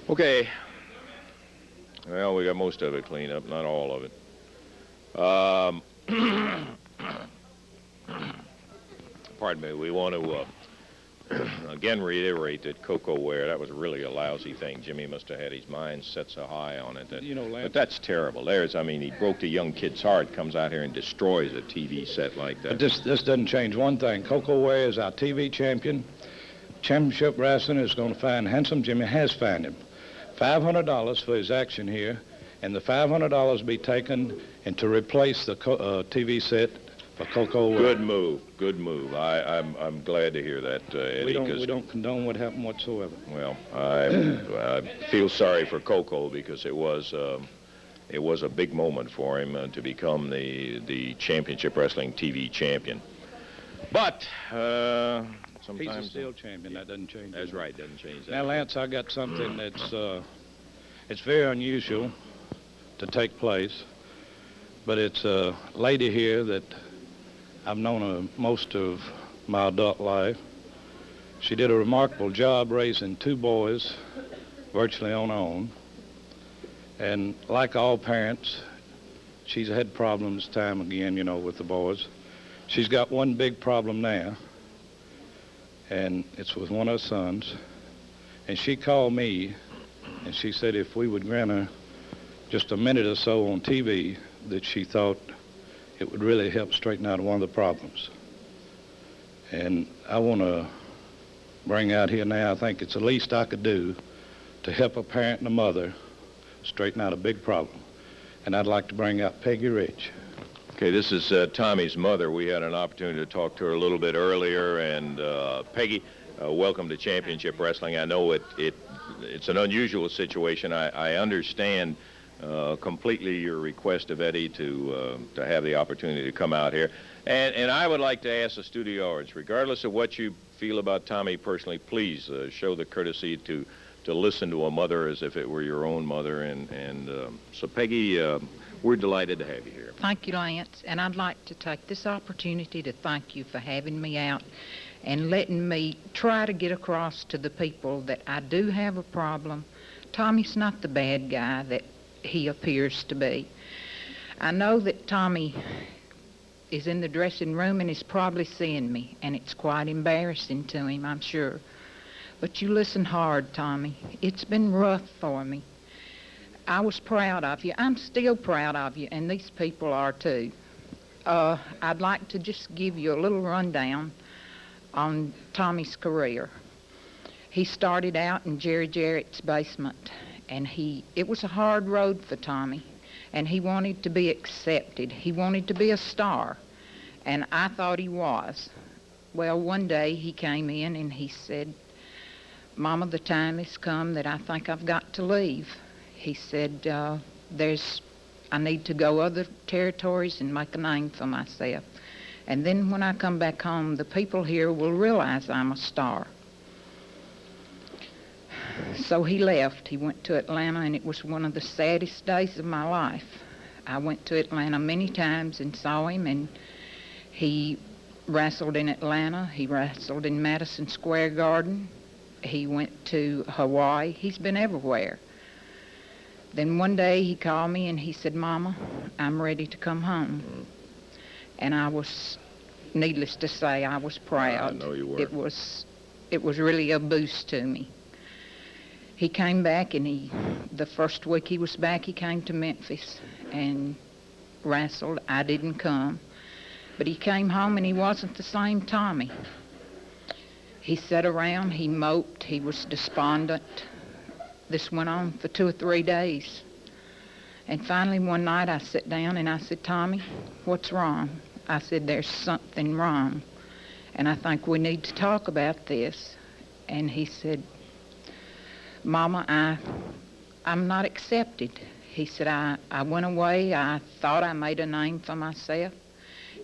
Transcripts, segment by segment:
Okay. Well, we got most of it cleaned up, not all of it. Pardon me. We want to again reiterate that cocoa ware, that was really a lousy thing. Jimmy must have had his mind set so high on it. But that's terrible. He broke the young kid's heart, comes out here and destroys a TV set like that. But this doesn't change one thing. Cocoa Ware is our TV champion. Championship Wrestling is going to find Handsome Jimmy, has found him. $500 for his action here, and the $500 be taken and to replace the TV set for Cocoa Ware. Good move. I'm glad to hear that, Eddie. We don't condone what happened whatsoever. Well, I feel sorry for Coco because it was a big moment for him to become the Championship Wrestling TV champion. But sometimes he's still champion. That doesn't change. That's right. Doesn't change that. Now, Lance, I got something that's it's very unusual to take place, but it's a lady here that I've known her most of my adult life. She did a remarkable job raising 2 boys virtually on her own. And like all parents, she's had problems time again, with the boys. She's got one big problem now, and it's with one of her sons. And she called me, and she said if we would grant her just a minute or so on TV, that she thought it would really help straighten out one of the problems. And I want to bring out here now, I think it's the least I could do to help a parent and a mother straighten out a big problem. And I'd like to bring out Peggy Rich. Okay, this is Tommy's mother. We had an opportunity to talk to her a little bit earlier. And Peggy, welcome to Championship Wrestling. I know it's an unusual situation. I understand completely your request of Eddie to have the opportunity to come out here. And I would like to ask the studio audience, regardless of what you feel about Tommy personally, please show the courtesy to listen to a mother as if it were your own mother. And so, Peggy, we're delighted to have you here. Thank you, Lance. And I'd like to take this opportunity to thank you for having me out and letting me try to get across to the people that I do have a problem. Tommy's not the bad guy that he appears to be. I know that Tommy is in the dressing room and is probably seeing me, and it's quite embarrassing to him, I'm sure. But you listen hard, Tommy. It's been rough for me. I was proud of you. I'm still proud of you, and these people are too. I'd like to just give you a little rundown on Tommy's career. He started out in Jerry Jarrett's basement, and it was a hard road for Tommy, and he wanted to be accepted. He wanted to be a star, and I thought he was. Well, one day he came in and he said, Mama, the time has come that I think I've got to leave. He said, I need to go other territories and make a name for myself. And then when I come back home, the people here will realize I'm a star. So he left. He went to Atlanta, and it was one of the saddest days of my life. I went to Atlanta many times and saw him, and he wrestled in Atlanta. He wrestled in Madison Square Garden. He went to Hawaii. He's been everywhere. Then one day he called me and he said, Mama, I'm ready to come home. And I was, needless to say, I was proud. I know you were. It was really a boost to me. He came back, and the first week he was back, he came to Memphis and wrestled. I didn't come. But he came home, and he wasn't the same Tommy. He sat around, he moped, he was despondent. This went on for 2 or 3 days. And finally one night I sat down and I said, Tommy, what's wrong? I said, there's something wrong, and I think we need to talk about this. And he said, Mama, I'm not accepted. He said, I went away. I thought I made a name for myself.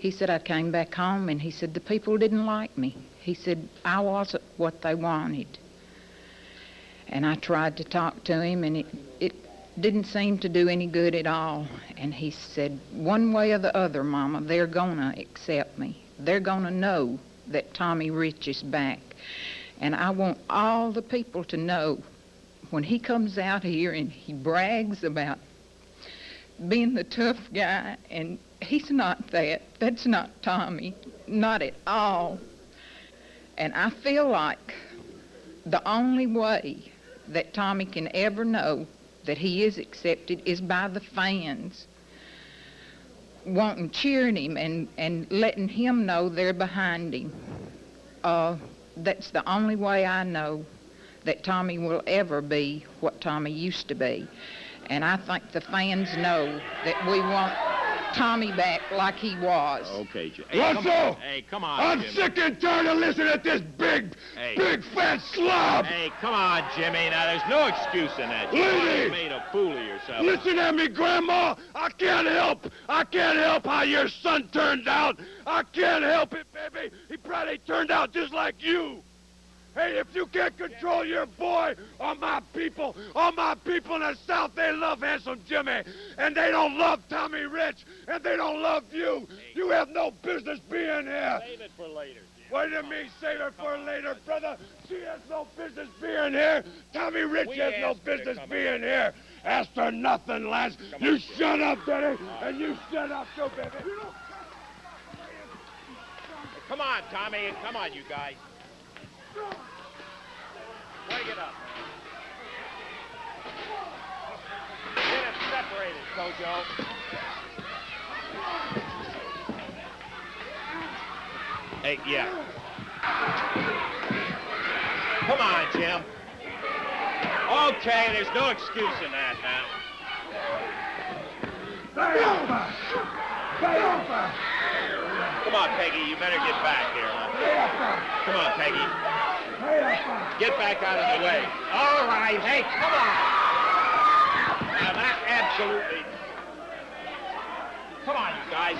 He said, I came back home, and he said, the people didn't like me. He said, I wasn't what they wanted. And I tried to talk to him, and it didn't seem to do any good at all. And he said, one way or the other, Mama, they're going to accept me. They're going to know that Tommy Rich is back. And I want all the people to know when he comes out here and he brags about being the tough guy, and he's not that. That's not Tommy, not at all. And I feel like the only way that Tommy can ever know that he is accepted is by the fans wanting, cheering him, and letting him know they're behind him. That's the only way I know that Tommy will ever be what Tommy used to be. And I think the fans know that we want Tommy back like he was. Okay, Jim. Russell! Hey, come on, I'm Jimmy. sick and tired of listening to this big fat slob! Hey, come on, Jimmy. Now, there's no excuse in that. You Lady! made a fool of yourself. Listen at me, Grandma! I can't help how your son turned out! I can't help it, baby! He probably turned out just like you! Hey, if you can't control your boy, all my people in the South, they love Handsome Jimmy, and they don't love Tommy Rich, and they don't love you. You have no business being here. Save it for later, Jim. What do you mean, save it for later, brother? She has no business being here. Tommy Rich has no business being here. Ask her nothing, lads. You shut up, Daddy, and you shut up, too, baby. Come on, Tommy. Come on, you guys. Break it up. Get it separated, Kojo. Hey, yeah. Come on, Jim. Okay, there's no excuse in that now. Come on, Peggy, you better get back here, huh? Come on, Peggy. Get back out of the way. All right, hey, come on. Now, that absolutely... Come on, you guys.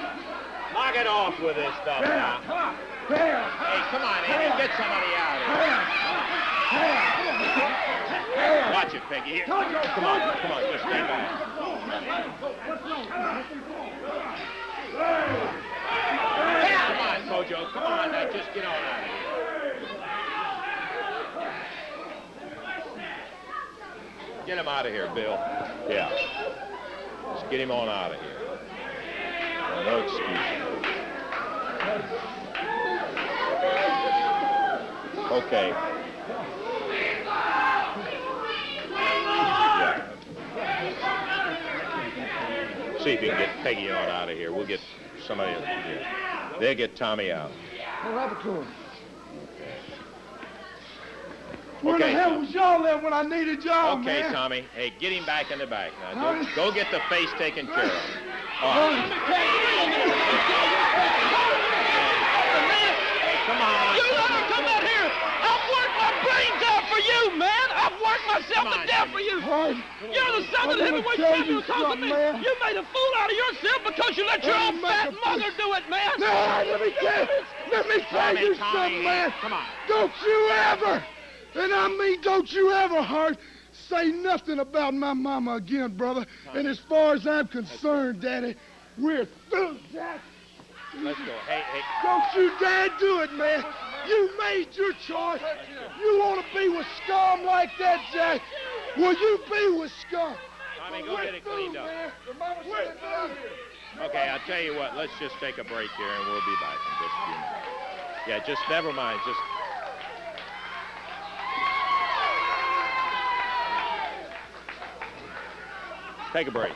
Knock it off with this stuff now. Hey, come on, Andy, get somebody out here. Watch it, Peggy. Here. Come on, just stay back. Come on, Kojo, come on, now, just get on out of here. Get him out of here, Bill. Yeah. Just get him on out of here. No excuse. Okay. Yeah. See if you can get Peggy on out of here. We'll get somebody else here. They'll get Tommy out. Where the hell was y'all at when I needed y'all, Okay, man? Tommy. Hey, get him back in the back. Now, go get the face taken care of. All right. Hey, come on. You let her come out here. I've worked my brains out for you, man. I've worked myself to death for you. You're the son of the heavyweight champion because of me. You made a fool out of yourself because you let your own fat mother do it, man. No, let me tell you something, man. Come on. Don't you ever, and I mean don't you ever, Hart, say nothing about my mama again, brother. And as far as I'm concerned, Daddy, we're through, Jack. Let's go. Hey. Don't you dare do it, man. You made your choice. You want to be with scum like that, Jack? Well, you be with scum. Tommy, go get it cleaned up. We're through. Okay, I'll tell you what. Let's just take a break here, and we'll be back in just a few minutes. Yeah, just never mind. Just... Take a break.